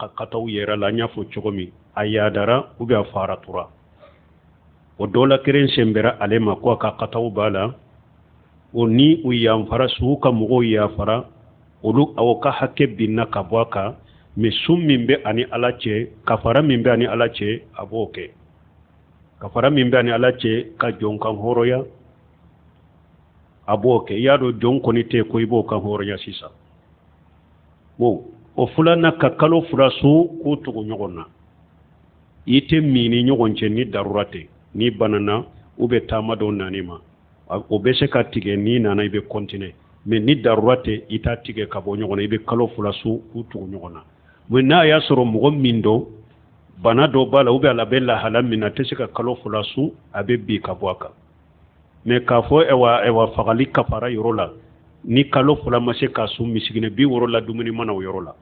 kataw yera la nya fo chogomi ayadara ube afara tura o dola keren sembera alema ko ka kataw bala oni uyam fara suka mugo ya fara olu awoka hakke binna kabwaka me summimbe ani alache kafara mimbe ani alache aboke kafara mimbe ani alache ka jonkan horoya aboke yado jonkoni te ko ibo kan horoya sisa wo o fulana ka kalo furasu ko tugo nyogonna ite mini nyogonche ni darurate ni banana ube tamado nanima o be se ka tige ni nana ibe kontine me ni darurate ita tige ka bo nyogona ibe kalo furasu ko tugo nyogona wena ya soro mugo mindo bana do bala ube ala bella halamina tesika kalo fulasu abe bi kabwaka me kafo ewa fagali kafara yorola ni kalo fula mase kasu misigine bi worola dumuni mana yorola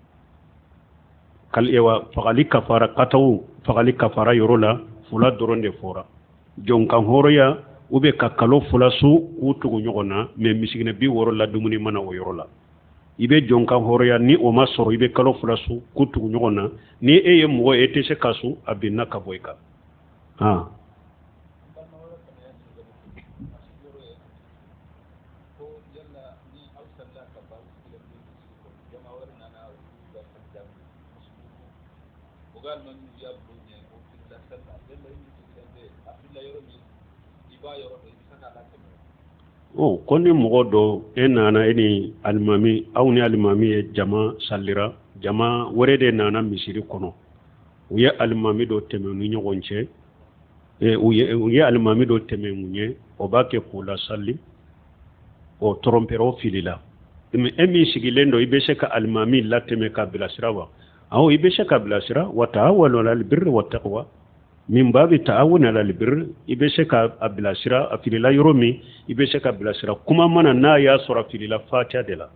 kal ewa fagali kafara katawu fagali kafara yorola fula doronde fora jonkan horoya ube ka kalo fulasu utugo nyogona me misigine bi worola dumuni mana yorola ibe jonkan horoya ni o ma soro ibe kalo fulasu kutu nyogona ni eye mugo etese kasu abinna kaboyka ha o koni mugo do enana eni almami awni almami jama sallira jama worede nana misiri kono uye almami do temenu nyogonche uye almami do temenunye o bake kula salli o trompero filila emi sigilendo ibese ka almami lateme ka bilasirawa aw ibese ka bilasira wa ta'awwalu 'alal birri wat taqwa min babi ta'awun 'alal birri ibese ka bilasira afilila yoromi ibese ka bilasira kuma mana na ya sura filila fatiha de la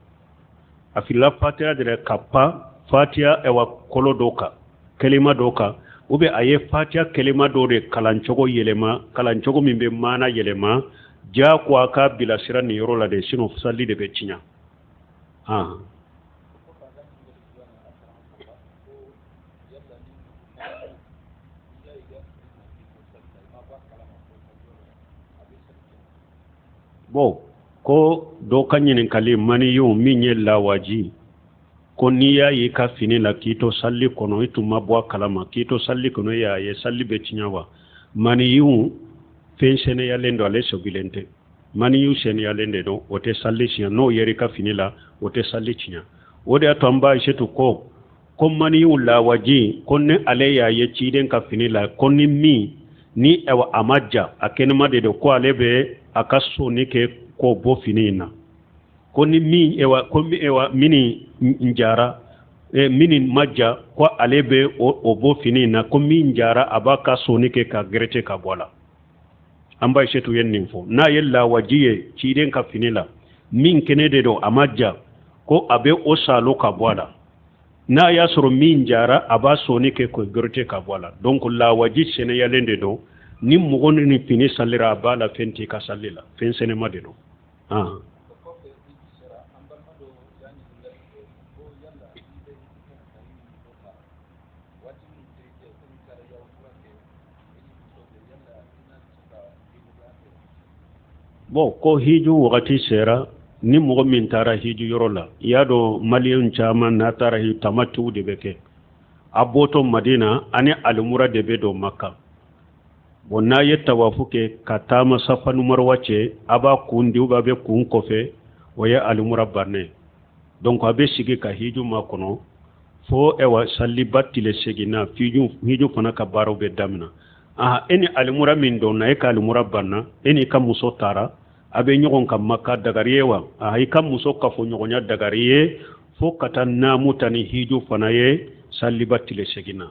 afilila fatiha de la kappa fatiha ewa kolo doka kelima doka ube aye fatiha kelima do de kalanchogo yelema kalanchogo mimbe mana yelema ja kwa ka bilasira ni yorola de sino salli de bechinya bo ko do kanyinin kali mani yu minye lawaji ko niya yi ka fini la kito salli kono ituma bo kalama kito salli kono ya ye salli be cinyawa mani yu fensene ya lendo ale sobilente mani yu sen ya lende do ote salli cinya no yeri ka fini la ote salli cinya ode atamba shetu ko mani yu lawaji konne ale ya ye ciden ka fini la konni mi ni ewa amaja akenema de ko alebe akaso ni ke ko bo finina koni mi ewa mini njara mini majja ko alebe o bo finina ko mi njara abaka so ni ke ka grete ka bola amba shetu yennin fo na yella wajiye ciden ka finila min kenede do amaja ko abe o salo ka bola na ya soro min njara aba so ni ke ko grete ka bola donc la waji sene yalende do ni mugoni ni fini salira bala fenti ka salila fensene madeno bo ko hiju wakati sera ni mugo min tara hiju yorola yado maliyun chama na tara hiju tamatu de beke aboto madina ani alumura de bedo makka bonna yetta wafuke katama safa numar wace aba kundi uba be kun kofe waya alumura barne donc abe sigi ka hiju makono fo ewa salli battile segina hiju fana ka baro be damna eni alumura min do na e ka alumura barna eni ka muso tara abe nyogon kam makka dagariyewa ay kam muso ka fo nyogonya dagariye fo katanna mutani hiju fana ye salli battile segina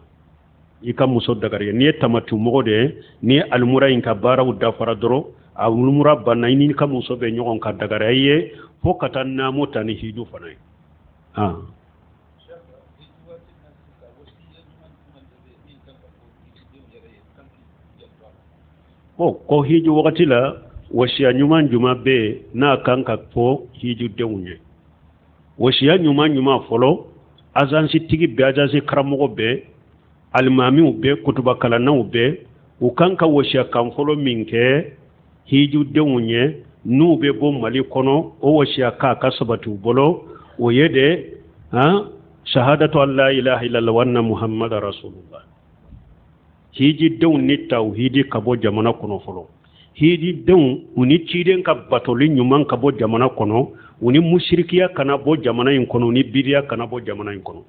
ika muso dagariye ni tamatu mogode ni almura inka bara udda faradro almura banna ni ka muso be nyogon ka dagariye fo katanna mutani hiju fana ko hiju wakati la wasiya nyuma juma be na kanka fo hiju deunye wasiya nyuma folo azansi tigi be azansi karamogo be almamiw be kutuba kalanaw be u kan ka wasiya kan folo min kɛ hiju denw ye n'u be bɔ Mali kɔnɔ o wasiya ka sabati u bolo o ye de shahadatu an la ilaha illallah wa anna muhammadar rasulullah. Hiji denw ni tawhidi ka bɔ jamana kɔnɔ fɔlɔ. Hiji denw u ni ciden ka batoli ɲuman ka bɔ jamana kɔnɔ, u ni mushrikiya kana bɔ jamana in kɔnɔ, u ni bidiya kana bɔ jamana in kɔnɔ.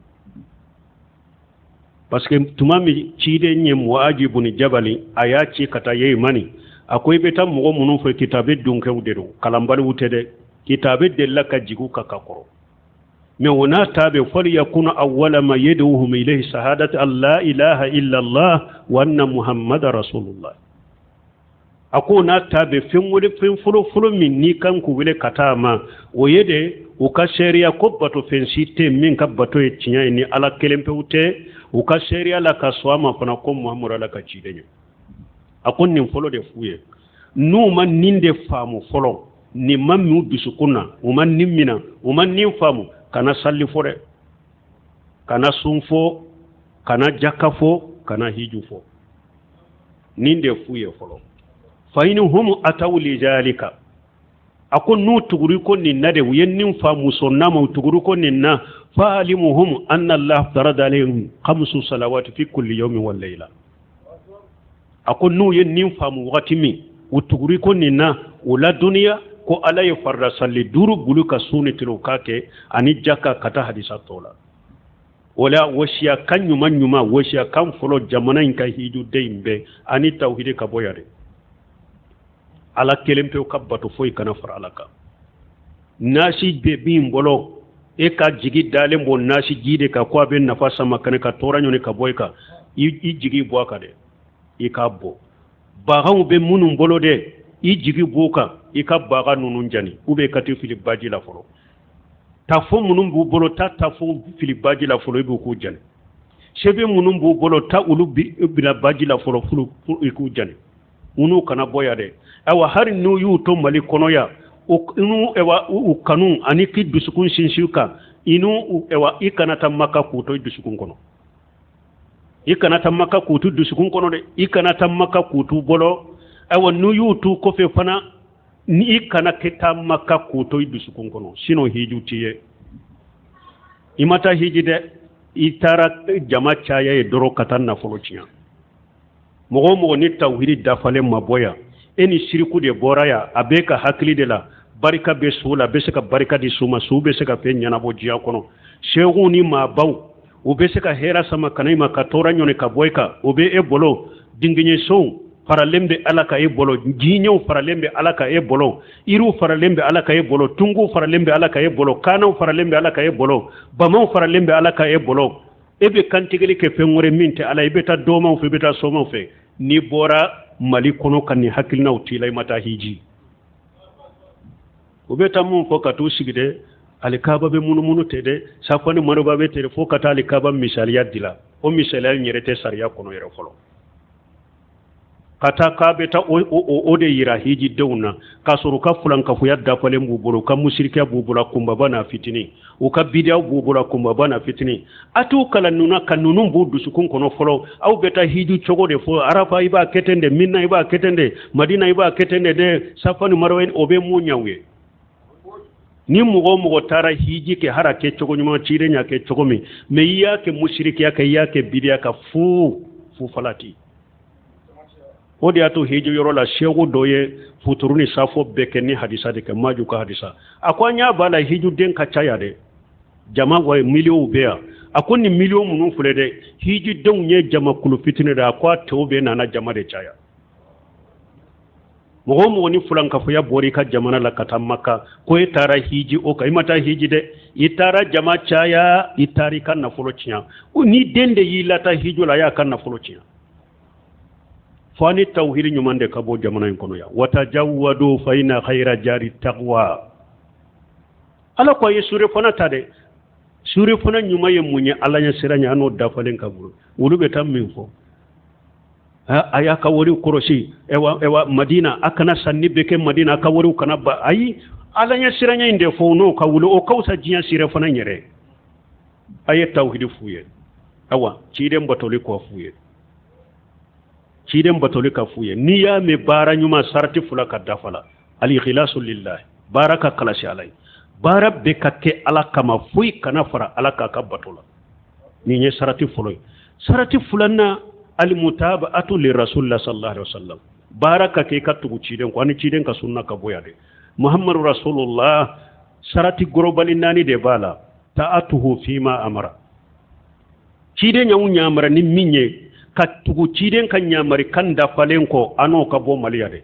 Parce que tuma min ciden ye Mu'adh ibn Jabal a y'a ci ka taa Yemani, a ko i bɛ taa mɔgɔ minnu fɛ kitabe dunkew de don, kalanbaliw tɛ dɛ, kitabe delila ka jigin ka kɔrɔ. Mais o n'a ta bɛ falyakun awwala ma yad'uhum ilayhi shahadatu an la ilaha illa Allah wa anna muhammadar rasulullah. A ko n'a ta bɛ fɛn fɔlɔ min ni kan k'u wele ka taa ma, o ye de u ka sariya ko bato fɛn si tɛ min ka bato ye tiɲɛ ye ni Ala kelen pewu tɛ, u ka sariya la ka sɔn a ma fana ko Muhamadu Ala ka ciden ye. A ko nin fɔlɔ de f'u ye. N'u ma nin de faamu fɔlɔ, nin ma min u dusukun na, u ma nin minɛ, u ma nin faamu, kana salli fɔ dɛ, kana sun fɔ, kana jaka fɔ, kana hiju fɔ. Nin de f'u ye fɔlɔ. Fa in hum ataw li zalika. A ko n'u tuguri ko nin na de, u ye nin faamu sɔnna ma, u tuguri ko nin na, fa alimuhum anna Allah farada alayhim 5 salawati fi kulli yawmin wal layla. A ko n'u ye nin faamu wagati min, u tuguri ko nin na, u la duniya ko Ala ye farda salli 5 bulu ka su ni tilo ka kɛ ani jaka ka taa hadisa tɔ la. O la wasiya kan ɲuman ɲuman, wasiya kan fɔlɔ jamana in ka hiju den bɛɛ ani tawhidi ka bɔ yan de. Ala kelen pewu ka bato foyi kana fara Ala kan. Nasi be bin bolo e ka jigi dalen bɔ nasi ji de ka ko a bɛ nafa sama kɛnɛ ka tɔɔrɔ ɲɔni ka bɔ i kan, i jigi bɔ a kan dɛ, i k'a bɔ. Baganw bɛ minnu bolo dɛ, i jigi b'o kan, i ka baga ninnu jani ou bien i ka t'i fili baji la fɔlɔ. Tafo minnu b'u bolo, tafo fili baji la fɔlɔ i b'u k'u jani. Sebe minnu b'u bolo, olu bila baji la fɔlɔ i k'u jani. Unu kana bɔ yan dɛ. Awa hari n'u y'u to Mali kɔnɔ yan, u kanu ani k'i dusukun sinsin kan, i kana taa Maka k'u to i dusukun kɔnɔ. I kana taa Maka k'u to dusukun kɔnɔ dɛ, i kana taa Maka k'u to bolo. Awa n'u y'u to kɔfɛ fana, ni i kana kɛ taa Maka k'u to i dusukun kɔnɔ, sinon hiju t'i ye. I ma taa hiji dɛ, i taara jama caya ye dɔrɔn ka taa nafolo tiɲɛ. Mɔgɔ o mɔgɔ ni tawhidi dafalen ma bɔ yan, e ni shiriku de bɔra yan, a bɛ ka hakili de la, barika bɛ su la, a bɛ se ka barika di su ma, su bɛ se ka fɛn ɲɛnabɔ diɲɛ kɔnɔ. Seeguw ni maabaw, u bɛ se ka hɛrɛ sama kana i ma, ka tɔɔrɔ ɲɔni ka bɔ i kan, o bɛ e bolo. Dingiɲɛsow faralen bɛ Ala ka e bolo, jinɛw faralen bɛ Ala ka e bolo, yiriw faralen bɛ Ala ka e bolo, tunguw faralen bɛ Ala ka e bolo, kaanaw faralen bɛ Ala ka e bolo, bamaw faralen bɛ Ala ka e bolo. E bɛ kantigɛli kɛ fɛn wɛrɛ min tɛ Ala, i bɛ taa dɔmaw fɛ, i bɛ taa somaw fɛ. N'i bɔra Mali kɔnɔ ka nin hakilinaw t'i la, i ma taa hiji. U bɛ taa mun fɔ ka t'u sigi dɛ, alikaba bɛ munumunu tɛ dɛ, safani maruba bɛ tɛ fo ka taa alikaba misaliya dila. O misaliya in yɛrɛ tɛ sariya kɔnɔ yɛrɛ fɔlɔ. Ka taa k'a bɛ taa o de yira hiji denw na, k'a sɔrɔ u ka fulankafoya dafalen b'u bolo, u ka musirikiya b'u bolo kunbaba n'a fitinin, u ka bidiyaw b'u bolo kunbaba n'a fitinin. A t'u kalan ninnu ka ninnu b'u dusukun kɔnɔ fɔlɔ, aw bɛ taa hiji cogo de fɔ, Arafa i b'a kɛ ten de, Mina i b'a kɛ ten de, Madina i b'a kɛ ten de dɛ, Safa ni Marwa o bɛ mun ɲɛ u ye. Ni mɔgɔ o mɔgɔ taara hiji kɛ hara kɛ cogo ɲuman, ciden y'a kɛ cogo min, mais i y'a kɛ musirikiya kɛ, i y'a kɛ bidiya ka fu falati. O de y'a to hiji yɔrɔ la, seku dɔ ye futuru ni safo bɛɛ kɛ ni hadisa de kɛ, Maju ka hadisa. A ko an y'a b'a la hiju den ka caya dɛ, jama wa miliyɔnw bɛ yan. A ko nin miliyɔn minnu filɛ dɛ, hiji denw ye jama kulu fitinin de, a ko a tɔw bɛ nana jama de caya. Mɔgɔ o mɔgɔ ni fulankafoya bɔra i ka jamana la ka taa Maka, ko e taara hiji o kan, i ma taa hiji dɛ, i taara jama caya, i taara i ka nafolo tiɲɛ. Ni den de y'i lata hiji la, a y'a ka nafolo tiɲɛ. Fo ani tawhidi ɲuman de ka bɔ jamana in kɔnɔ yan. Watajawwadu fa inna khayra jari taqwa. Ala ko a ye sure fana ta dɛ. Sure fana ɲuman ye mun ye Ala ɲɛ sira ɲɛ, an n'o dafalen ka bolo. Olu bɛ taa min fɔ. A y'a ka wariw kɔrɔsi, ewa Madina, a kana sanni bɛ kɛ Madina, a ka wariw kana ba. Ayi, Ala ɲɛ sira ɲɛ in de fɔ n'o ka wuli, o ka wusa diɲɛ sira fana yɛrɛ. aye tawhid fuye awa ciden batoli ko fuye ciden batoli ka fuye niya me bara nyuma sarati fula ka dafala al ikhlasu lillah baraka kalashi alai bara be kakke ala kama fuy kana fara ala ka batola ni nye sarati fuloy sarati fulanna al mutaba'atu li rasulillah sallallahu alaihi wasallam baraka ke katugu ciden ko ani ciden ka sunna ka boyade muhammadu rasulullah sarati gorobali nani de bala ta'atuhu fima amara ciden nyawu nyamara ni minye katugu ciden kan nyamari kan da falenko ano ka bo maliyade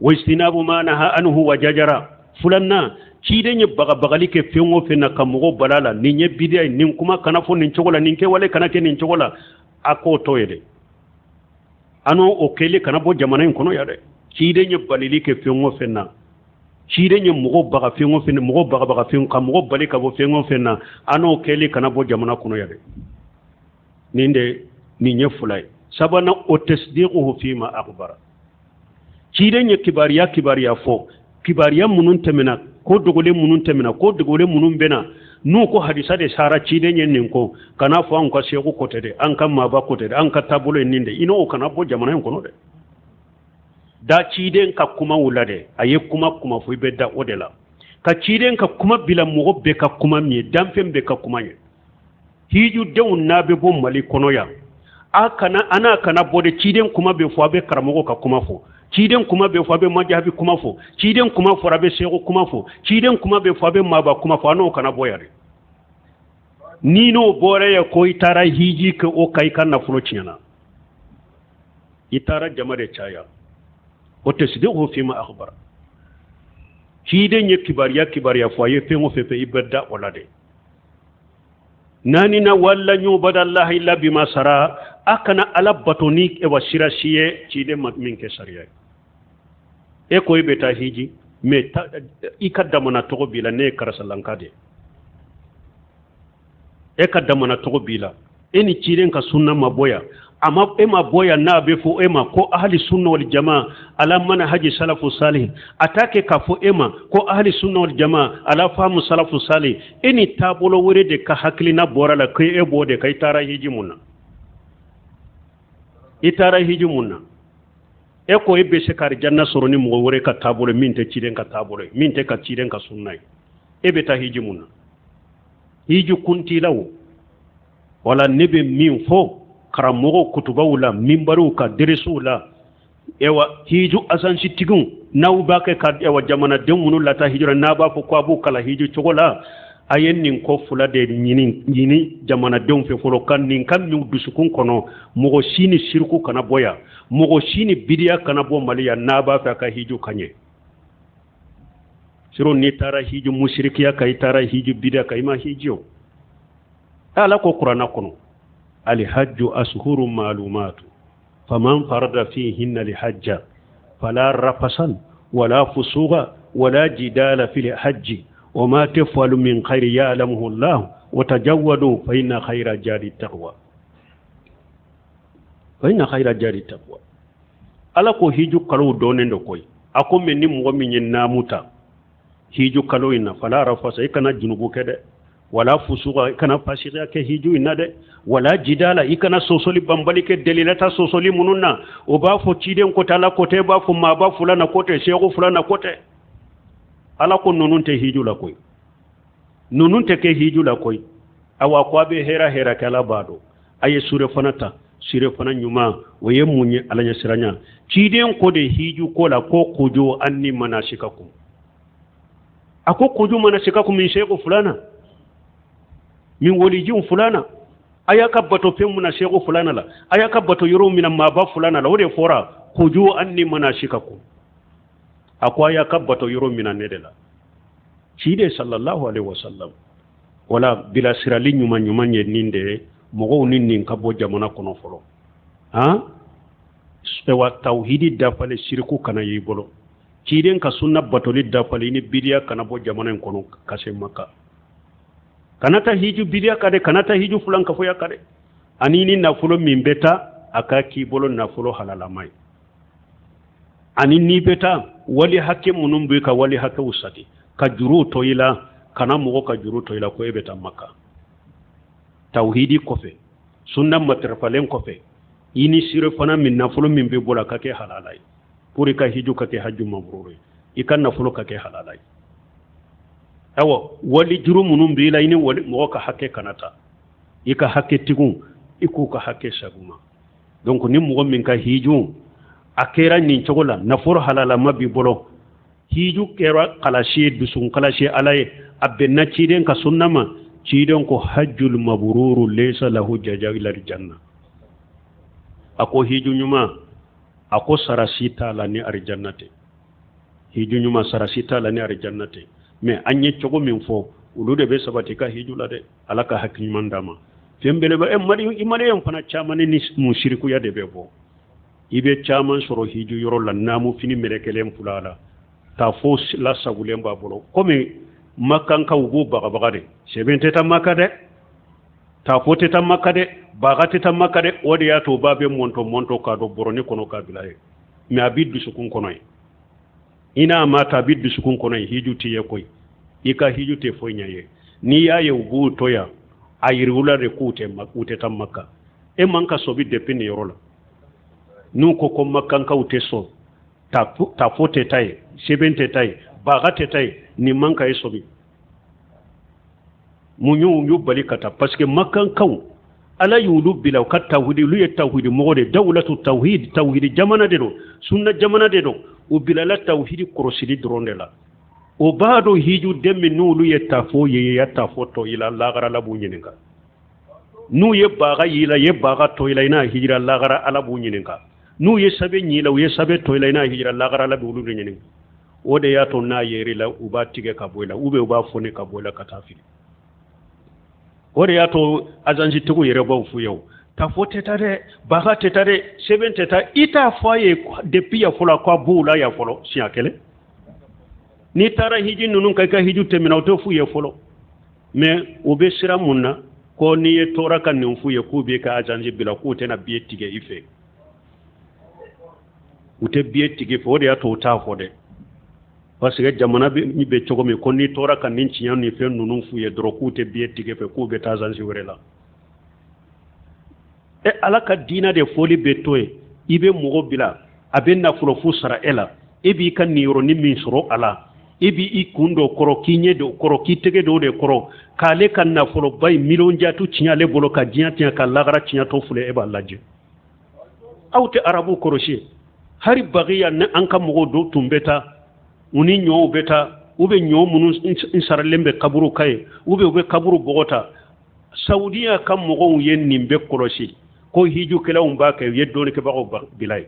wa istinabu ma naha anhu wa jajara fulanna ciden ye bagali ke fengo fenna kamugo balala ni nye bidiya nin kuma kana fo nin chogola nin ke wale kana ke nin chogola ako toyede ano o kele kana bo jamana en kono yade ciden ye balili ke fengo fenna ciden ye mugo baga fengo fenna mugo baga fengo kamugo bali ka bo fengo fenna ano kele kana bo jamana kono yade ninde ni nye fulay sabana o tasdiquhu fima akhbara ciden ye kibariya fo kibariya munun temena ko dogole munun temena ko dogole munun bena nu ko hadisa de sara ciden ye nin ko kana fo an ko seko kotede an kan ma ba kotede an ka tabulo ninde ino o kana bo jamana en kono de da ciden ka kuma wulade aye kuma fo be da odela ka ciden ka kuma bila mugo be ka kuma mi damfem be ka kuma ye hiju dewun nabe bo mali kono ya ana kana bode ciden kuma be fo be karamogo ka kuma fo ciden kuma be fo be majabi kuma fo ciden kuma fo rabe sego kuma fo ciden kuma be fo be maba kuma fo ano kana boyare nino bore ya ko itara hiji ke o kai kan na fulo cinyana itara jamare chaya o tasdiqu fi ma akhbara ciden ye kibariya fo ye fengo fefe ibada olade nani na walla nyubada allah illa bima sara akana ala batoni e wasira siye cide min ke sariya e ko beta hiji me ikadamana to bila ne karasalankade e kadamana to bila eni ciden ka sunna maboya amma e maboya na be fo ema ko ahli sunna wal jamaa ala manhaji salafu salih atake ka fo ema ko ahli sunna wal jamaa ala famu salafu salih eni tabulo wure de ka hakli na borala kai e bode kai tara hiji munna itara hiji munna e ko e be se kar janna soroni mo wure ka tabulo minte ciden ka tabulo minte ka ciden ka sunnai e be ta hiji munna hiji kunti lawo wala nebe min fo karamogo kutuba wula mimbaru ka deresu la ewa hiju asan sitigun nawu bake ka ewa jamana demunu lata hijura na ba fo ko abu kala hiju chogola ayen nin ko fula de nyini jamana dem fe folo kan nin kam ñu dusukun kono mogo sini sirku kana boya mogo sini bidiya kana bo maliya na ba fa ka hiju kanye siro ni tara hiju mushrikiya ka tara hiju bidiya ka ima hiju ala ko qur'ana kono الحج أشهر معلومات فمن فرض فيهن الحج فلا رفث ولا فسوق ولا جدال في الحج وما تفعل من خير يعلمه الله وتجودوا فإن خير الزاد التقوى ala ko hiju kalo donen do koy ako men ni mo min namuta hiju kalo ina fala rafasa ikana junubu kede wala fusuga kana fasira ke hiju inade wala jidala ikana sosoli bambali ke delilata sosoli mununna o ba fo ciden ko tala ko te ba fo ma ba fulana ko te shego fulana ko te ala ko nonun te hiju la koy nonun te ke hiju la koy awa ko be hera kala bado aye sure fanata sire fana nyuma waye munye alanya siranya ciden ko de hiju ko la ko kujo anni manashikakum ako kujo manashikakum min shego fulana min walijin fulana aya kabbato femuna shego fulana la aya kabbato yoro min ma ba fulana la wode fora kuju anni manashikakum akwa aya kabbato yoro min nedela cide sallallahu alaihi wasallam wala bila sirali nyuma ninde mogo nin kabo jamana kono folo ha wa tauhidi dafale shirku kana yibolo ciden ka sunna batoli dafale ni bidiya kana bo jamana kono kase maka kanata hiju bidiya kade kanata hiju fulan ka foya kade anini na fulo min beta akaki bolo na fulo halala mai anini beta wali hakke munum be ka wali hakke usati ka juru toila kana mugo ka juru toila ko ebeta makka tawhidi kofe sunna matrafalen kofe ini sire fana min nafolo min be bola kake halalai pour ka hiju kake hajju mabrur ikan nafolo kake halalai awo wali jurumunum bi la ini wali mo ka hakke kanata ika hakke tigun iku ka hakke saguma donc ni mo min ka hiju akera ni chogola naforo halala mabi bolo hiju kera kalashi dusun kalashi alaye abenna ciden ka sunnama ciden ko hajjul mabruru laysa lahu jazaa'il janna ako hiju nyuma ako sarasita la ni arjannate hiju nyuma sarasita la ni arjannate mais anye chogo min fo ulude be sabati ka hiju la de alaka hakki mandama fembele ba e mari imare en fana chamane ni mushriku ya de bebo ibe chaman soro hiju yoro la namu fini merekelem fulala ta fo la sagulen ba bolo comme makkan ka ubu baga baga de sebente ta makade ta fo te ta makade baga te ta makade odi ya to babe monto ka do boroni kono ka bilaye mi abiddu sukun kono ina mata biddu sukun kono hiju tiye koy ika hiju te fo nyaye ni ya ye ubu toya ayirula de kute ta makka e manka sobi de pin yorola nu ko makkan ka ute so ta fo te tay sebente tay baga te tay ni manka e sobi munyu yu balikata parce que makkan kaw ala yulu bilaw kat tawhid lu ya tawhid mogode dawlatu tawhid jamana de do sunna jamana de do o bilala tawhid korosidi drondela o baado hiju demme nulu ya tafo ye ya tafo to ila lagara la bunyininga nu ye baga yila ye baga to ila ina hijra lagara ala bunyininga nu ye sabe nyila ye sabe to ila ina hijra lagara la bulu nyininga o de ya to na yeri la uba tige ka boyla ube uba fone ka boyla katafili ore ya to azanji tugu yere ba fu yau ta fote tare baga te tare sebente ta ita faye depuis ya fola kwa bula ya folo si akele ni tara hiji nunun kai ka hiju temina to fu ye folo mais obe sira munna ko ni ye tora kan nin fu ye ku be ka azanji bila ku tena biye tige ife ute biye tige fo de ya to ta fo de parce que jamana ni be chogo me ko ni tora kan nin ciyan ni fe nunun fu ye dro ku te biye tige fe ku be ta azanji werela e alaka dina de foli be toye ibe mogo bila aben na fulo fu sara ela ebi kan ni yoro ni min soro ala ebi ikundo koro kinye do koro kitege do de koro kale kan na fulo bay milon jatu cinyale bolo ka jinya ka lagara cinya to fule e ba laje awte arabu koroshi hari bagiya na an kan mogo do tumbeta uni nyo beta ube nyo munu insaralembe kaburu kai ube kaburu bogota saudiya kan mogo yen nimbe koroshi ko hiju kala umba ke yeddoni ke bago bilay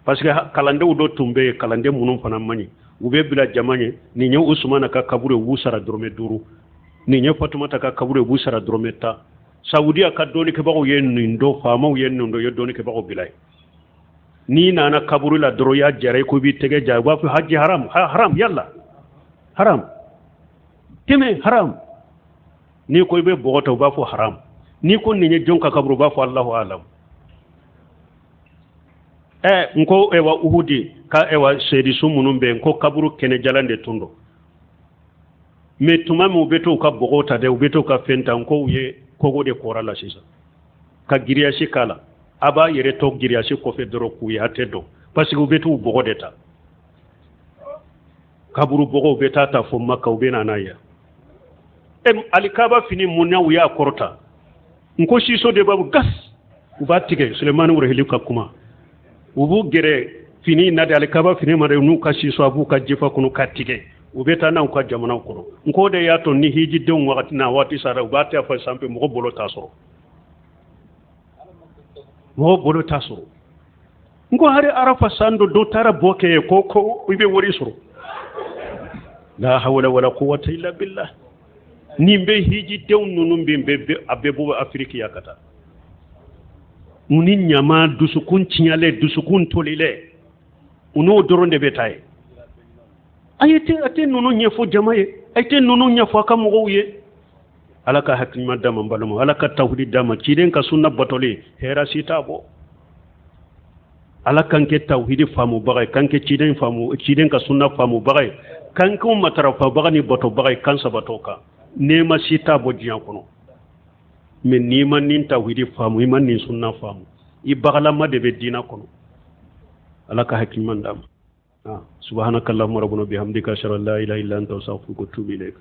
parce que kalande do tumbe kalande munum fana mani ube bila jamanye ni nyo usmana ka kabure wusara drome duru ni nyo fatumata ka kabure wusara drome ta saudiya ka doni ke bago yen ndo fama yen ndo yeddoni ke bago bilay ni nana kaburu la dro ya jare ko bi tege ja wa fi haji haram yalla haram teme haram ni ko be bogoto ba fu haram ni ko ni nye jonka kaburu ba fu Allahu alam nko ewa uhudi ka ewa sedi sumunum be nko kaburu kene jalande tundo me tuma mu beto ka bogota de beto ka fenta nko uye kogo de korala sisa ka giriya shikala aba yere to giriya shi ko fe doro ku ya tedo parce que beto bogodeta kaburu bogo beta ta fo makka ubena naya alikaba fini munna uya korota nko shiso de babu gas uba tige Suleiman wure helika kuma ubu gere fini na de alikaba fini mare nu ka shiso abu ka jefa kunu ka tige ubeta na ko jamana ko nko de ya to ni hiji de wakati na wati sara uba ta fa sampe mo bolo tasoro mo bolo tasoro nko hare arafa sando do tara boke ko ibe wori soro la hawla wala quwwata illa billah nimbe hiji tew nunum be abebo afriki yakata munin nyama dusukun cinyale dusukun tolile uno doronde betay ate nunu nyefo jamaye ate nunu nyefo kamugo ye alaka hakima dama balamo alaka tawhid dama ciden ka sunna batole hera sitabo alaka kanke tawhid famu bagay kanke ciden ka sunna famu bagay kanke matara fa bagani bato bagay kansa batoka nema sita bo jiyan kono mais ni man nin tawhidi faamu man nin sunna faamu i bagalama de be dina kono ala ka hakkiman dam subhanakallahumma rabbuna bihamdika ashhadu an la ilaha illa anta astaghfiruka wa atubu ilayk